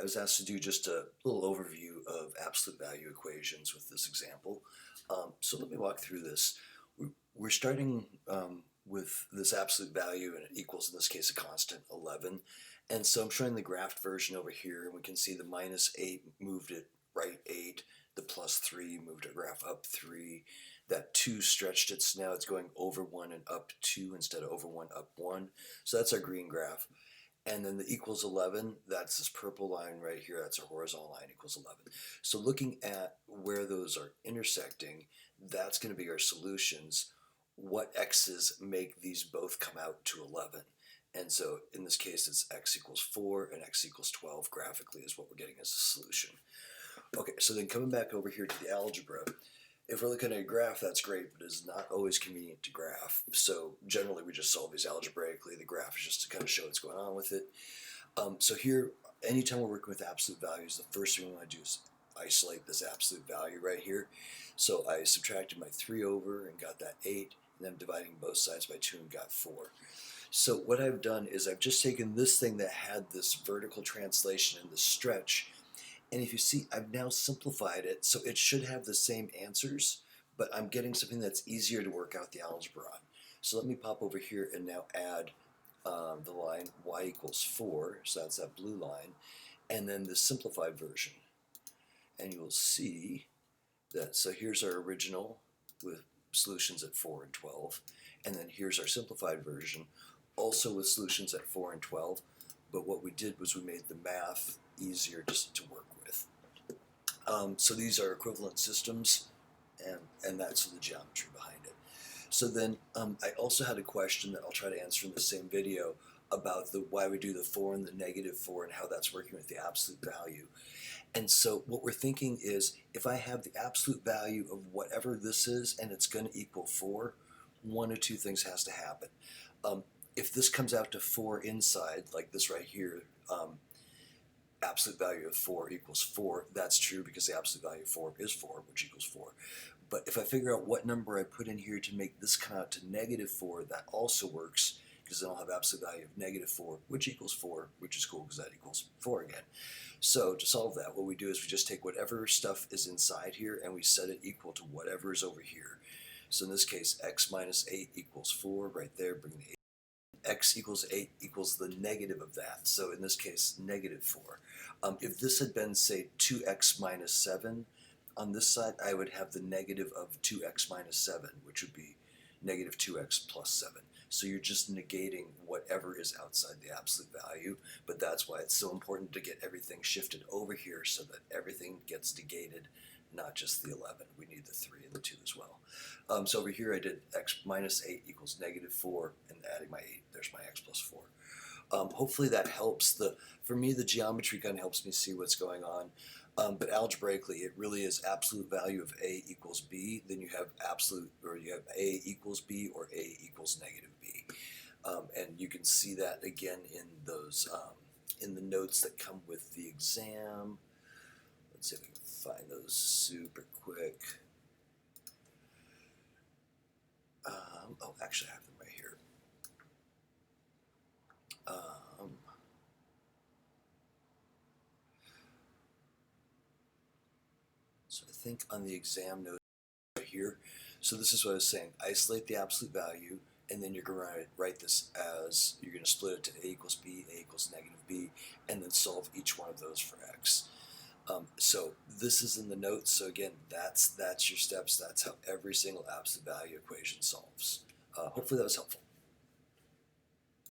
I was asked to do just a little overview of absolute value equations with this example. So let me walk through this. We're starting with this absolute value, and it equals, in this case, a constant 11. And so I'm showing the graphed version over here, and we can see the -8 moved it right 8, the +3 moved our graph up 3, that 2 stretched it, so now it's going over 1 and up 2 instead of over 1, up 1. So that's our green graph. And then the equals 11, that's this purple line right here, that's a horizontal line, equals 11. So looking at where those are intersecting, that's going to be our solutions. What x's make these both come out to 11? And so in this case, it's x equals 4 and x equals 12 graphically is what we're getting as a solution. Okay, so then coming back over here to the algebra, if we're looking at a graph, that's great, but it's not always convenient to graph. So generally we just solve these algebraically. The graph is just to kind of show what's going on with it. So here, anytime we're working with absolute values, the first thing we want to do is isolate this absolute value right here. So I subtracted my 3 over and got that 8, and then dividing both sides by 2 and got 4. So what I've done is I've just taken this thing that had this vertical translation and this stretch, and if you see, I've now simplified it, so it should have the same answers, but I'm getting something that's easier to work out the algebra on. So let me pop over here and now add the line y equals 4, so that's that blue line, and then the simplified version. And you'll see that, so here's our original with solutions at 4 and 12, and then here's our simplified version, also with solutions at 4 and 12, but what we did was we made the math easier just to work with. So these are equivalent systems, and that's the geometry behind it. So then I also had a question that I'll try to answer in the same video about why we do the 4 and the -4 and how that's working with the absolute value. And so what we're thinking is, if I have the absolute value of whatever this is and it's going to equal 4, one of two things has to happen. If this comes out to 4 inside, like this right here, absolute value of 4 equals 4, that's true because the absolute value of 4 is 4, which equals 4. But if I figure out what number I put in here to make this come out to -4, that also works, because then I'll have absolute value of -4, which equals 4, which is cool because that equals 4 again. So to solve that, what we do is we just take whatever stuff is inside here and we set it equal to whatever is over here. So in this case, x minus 8 equals 4, right there, bring the 8. X equals 8 equals the negative of that, so in this case, -4. If this had been, say, 2x minus 7, on this side I would have the negative of 2x minus 7, which would be negative 2x plus 7. So you're just negating whatever is outside the absolute value, but that's why it's so important to get everything shifted over here so that everything gets negated, not just the 11. We need the 3 and the 2 as well. So over here I did x minus 8 equals -4, and adding my 8, there's my x plus 4. Hopefully that helps. For me, the geometry kind of helps me see what's going on. But algebraically, it really is absolute value of a equals b. Then you have a equals b or a equals -b. And you can see that again in those in the notes that come with the exam. Let's see if we can find those super quick. Oh, actually, I have them right here. So I think on the exam note right here, so this is what I was saying, isolate the absolute value, and then you're going to write this as, you're going to split it to a equals b, a equals -b, and then solve each one of those for x. So this is in the notes, so again, that's your steps, that's how every single absolute value equation solves. Hopefully that was helpful.